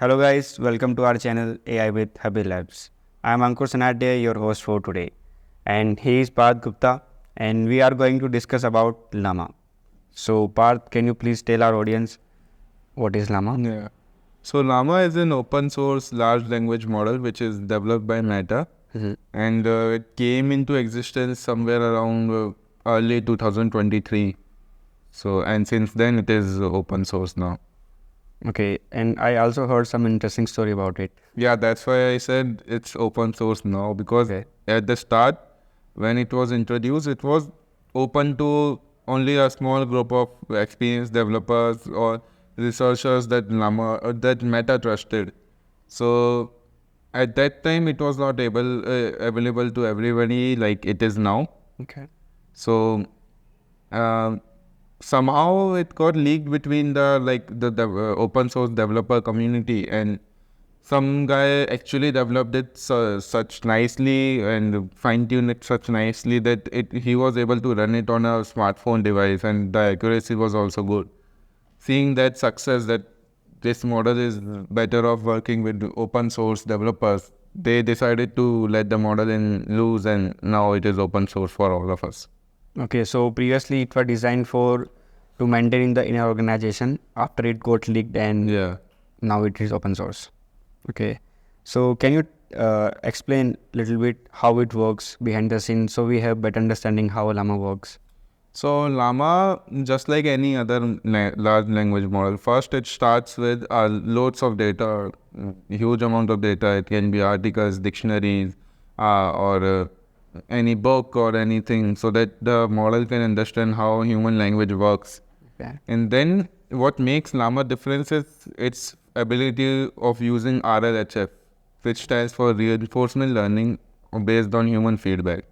Hello guys, welcome to our channel AI with Happy Labs. I am Ankur Sanadya, your host for today, and he is Parth Gupta, and we are going to discuss about LLaMA. So Parth, can you please tell our audience what is LLaMA? Yeah. So LLaMA is an open source large language model which is developed by Meta, and it came into existence somewhere around early 2023. So and since then it is open source now. Okay, and I also heard some interesting story about it. Yeah, that's why I said it's open source now, because at the start when it was introduced, it was open to only a small group of experienced developers or researchers that that Meta trusted. So at that time it was not available to everybody like it is now. Okay. So somehow it got leaked between the open source developer community, and some guy actually developed it such nicely and fine-tuned it such nicely that he was able to run it on a smartphone device, and the accuracy was also good. Seeing that success, that this model is better off working with open source developers, they decided to let the model in loose, and now it is open source for all of us. Okay, so previously it was designed to maintain in the inner organization. After it got leaked, and now it is open source. Okay, so can you explain a little bit how it works behind the scenes so we have better understanding how LLaMA works? So LLaMA, just like any other large language model, first it starts with loads of data, huge amount of data. It can be articles, dictionaries, or any book or anything, so that the model can understand how human language works. Okay. And then what makes LLaMA different is its ability of using RLHF, which stands for reinforcement learning based on human feedback.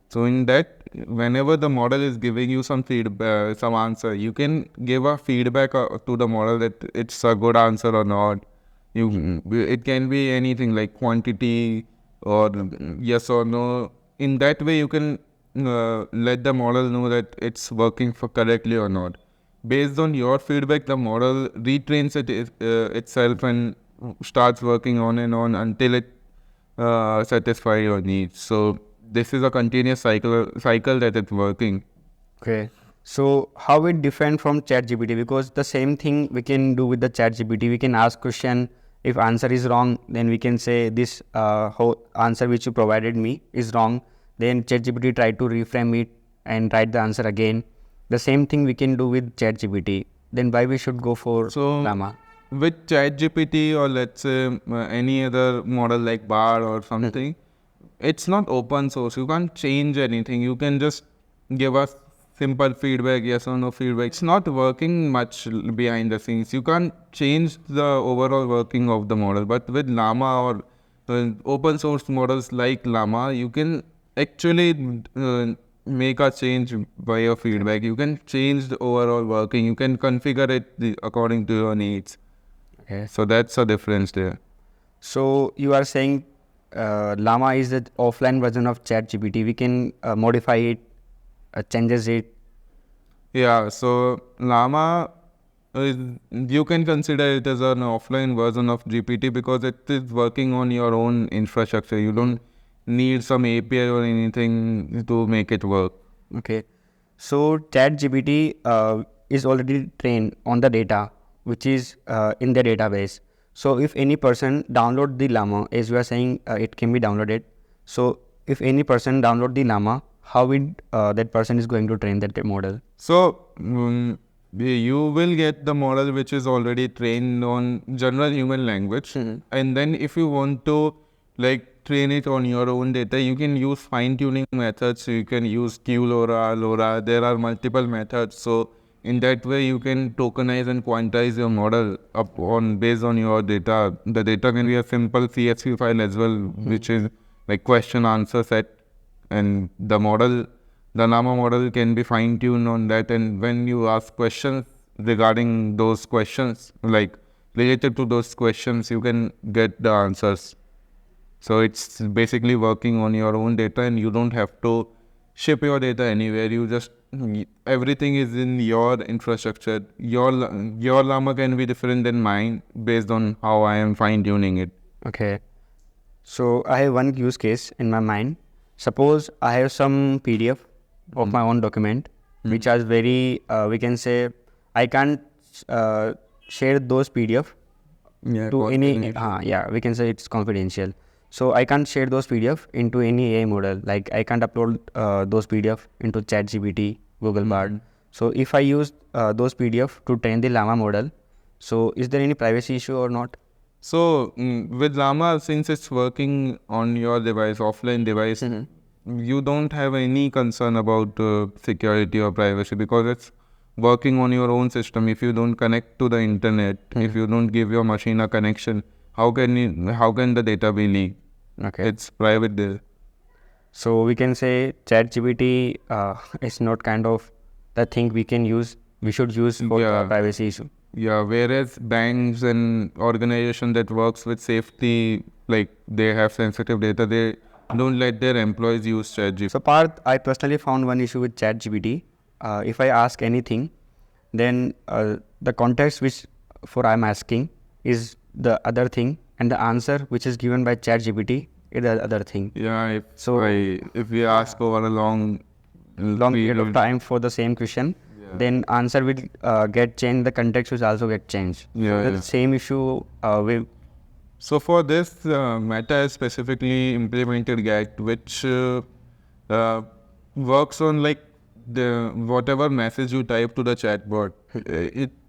So in that, whenever the model is giving you some feedback, some answer, you can give a feedback to the model that it's a good answer or not. It can be anything like quantity or yes or no. In that way, you can let the model know that it's working for correctly or not. Based on your feedback, the model retrains itself and starts working on and on until it satisfies your needs. So this is a continuous cycle that it's working. Okay. So how it different from ChatGPT? Because the same thing we can do with the ChatGPT. We can ask question. If answer is wrong, then we can say this answer which you provided me is wrong. Then ChatGPT try to reframe it and write the answer again. The same thing we can do with ChatGPT. Then why we should go for LLaMA? With ChatGPT, or let's say any other model like BAR or something, it's not open source. You can't change anything. You can just give us simple feedback, yes or no feedback. It's not working much behind the scenes. You can't change the overall working of the model. But with LLaMA or open source models like LLaMA, you can actually make a change by your feedback. You can change the overall working. You can configure it according to your needs. Okay. So that's a difference there. So you are saying LLaMA is the offline version of ChatGPT. We can modify it, changes it. Yeah, so LLaMA, you can consider it as an offline version of GPT because it is working on your own infrastructure. You don't need some API or anything to make it work. Okay. So ChatGPT is already trained on the data which is in the database. So if any person download the LLaMA, as you are saying, it can be downloaded. So if any person download the LLaMA, how that person is going to train that model? So you will get the model which is already trained on general human language, and then if you want to train it on your own data, you can use fine-tuning methods. You can use QLoRa, LoRa. There are multiple methods. So in that way, you can tokenize and quantize your model based on your data. The data can be a simple CSV file as well, which is like question answer set, and the LLaMA model can be fine-tuned on that. And when you ask questions regarding those questions, like related to those questions, you can get the answers. So it's basically working on your own data, and you don't have to ship your data anywhere. You just everything is in your infrastructure. Your llama can be different than mine based on how I am fine tuning it. Okay. So I have one use case in my mind. Suppose I have some PDF of my own document, which are very, we can say, I can't share those PDF to any, we can say it's confidential. So I can't share those PDF into any AI model. Like I can't upload those PDF into ChatGPT, Google Bard. So if I use those PDF to train the LLaMA model, so is there any privacy issue or not? So with llama, since it's working on your device, offline device, you don't have any concern about security or privacy because it's working on your own system. If you don't connect to the internet, if you don't give your machine a connection, how can the data be leaked? Okay. It's private there. So we can say ChatGPT is not kind of the thing we should use for the privacy issue. Yeah, whereas banks and organization that works with safety, like they have sensitive data, they don't let their employees use ChatGPT. So Parth, I personally found one issue with ChatGPT. If I ask anything, then the context which for I'm asking is the other thing, and the answer which is given by ChatGPT is the other thing. Yeah, if we ask over a long period of time for the same question, then answer will get changed. The context will also get changed. The same issue will. So for this, Meta has specifically implemented GAT, which works on like the whatever message you type to the chatbot,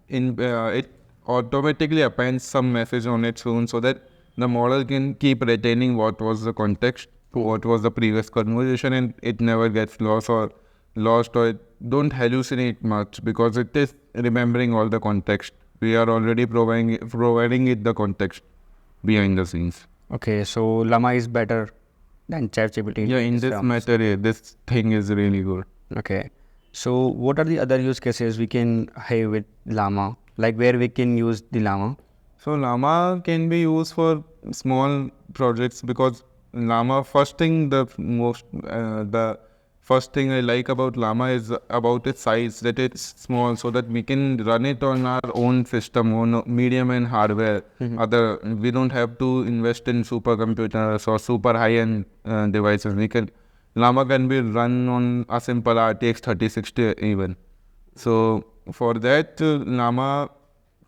it automatically appends some message on its own, so that the model can keep retaining what was the context, what was the previous conversation, and it never gets lost or it don't hallucinate much because it is remembering all the context. We are already providing it the context behind the scenes. Okay, so LLaMA is better than ChatGPT. Yeah, in this matter, this thing is really good. Okay, so what are the other use cases we can have with LLaMA? Like where we can use the LLaMA? So llama can be used for small projects because llama, the first thing I like about llama is about its size, that it's small, so that we can run it on our own system, on medium and hardware. We don't have to invest in supercomputers or super high-end devices. Llama can be run on a simple RTX 3060 even. So for that, llama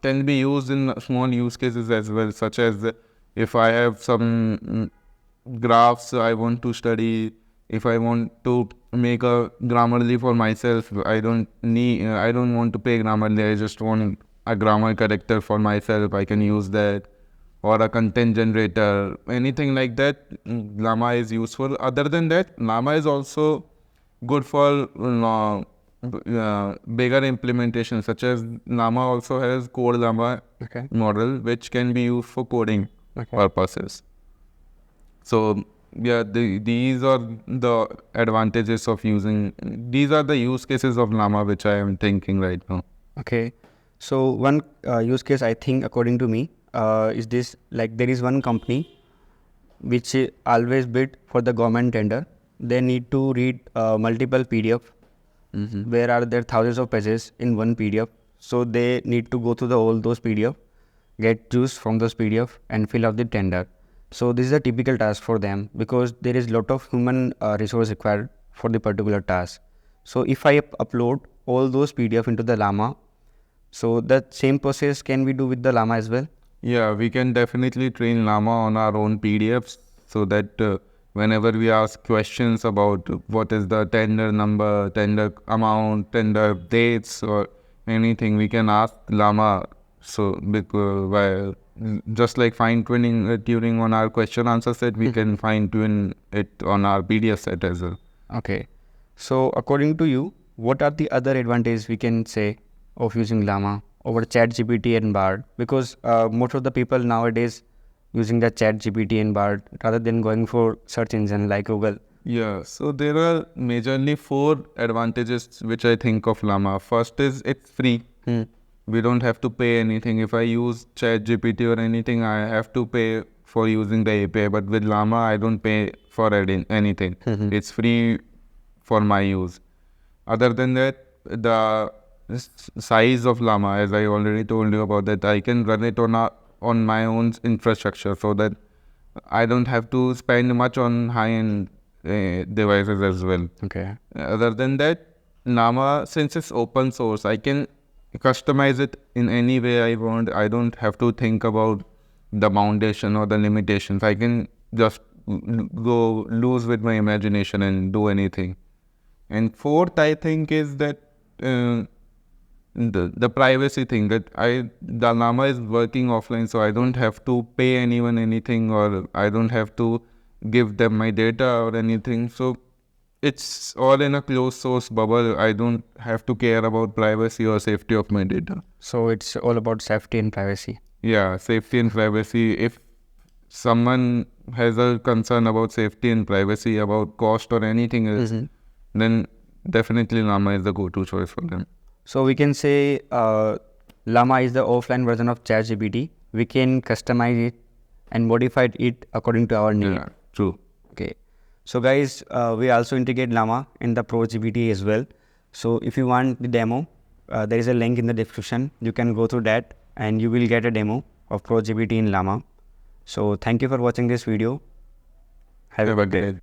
can be used in small use cases as well, such as if I have some graphs I want to study, if I want to make a Grammarly for myself, I don't want to pay Grammarly, I just want a grammar corrector for myself, I can use that, or a content generator, anything like that. llama is useful. Other than that, llama is also good for bigger implementation, such as llama also has code llama model, which can be used for coding purposes. So yeah, these are the advantages of using. These are the use cases of llama which I am thinking right now. Okay, so one use case I think, according to me, is this: like there is one company which always bid for the government tender. They need to read multiple PDF. Where are there thousands of pages in one PDF? So they need to go through all those PDF, get juice from those PDF, and fill out the tender. So this is a typical task for them because there is lot of human resource required for the particular task. So if I upload all those PDF into the llama, so that same process can we do with the llama as well? Yeah, we can definitely train llama on our own PDFs, so that whenever we ask questions about what is the tender number, tender amount, tender dates, or anything, we can ask llama. So while just like tuning on our question answer set, we can fine tune it on our PDF set as well. Okay, so according to you, what are the other advantages we can say of using llama over ChatGPT and Bard? Because most of the people nowadays using the ChatGPT and Bard rather than going for search engine like Google. Yeah, so there are majorly 4 advantages which I think of llama. First is it's free. We don't have to pay anything. If I use ChatGPT or anything, I have to pay for using the API. But with llama, I don't pay for anything. It's free for my use. Other than that, the size of LLaMA, as I already told you about that, I can run it on my own infrastructure, so that I don't have to spend much on high-end devices as well. Okay. Other than that, LLaMA, since it's open source, I can customize it in any way I want. I don't have to think about the foundation or the limitations. I can just go loose with my imagination and do anything. And fourth, I think, is that the privacy thing, that the LLaMA is working offline, so I don't have to pay anyone anything, or I don't have to give them my data or anything. So it's all in a closed source bubble. I don't have to care about privacy or safety of my data. So it's all about safety and privacy. Yeah, safety and privacy. If someone has a concern about safety and privacy, about cost or anything else, then definitely LLaMA is the go-to choice for them. So we can say LLaMA is the offline version of ChatGPT. We can customize it and modify it according to our need. Yeah, true. Okay. So guys, we also integrate LLaMA in the ProGPT as well. So if you want the demo, there is a link in the description. You can go through that and you will get a demo of ProGPT in LLaMA. So thank you for watching this video. Have a good day.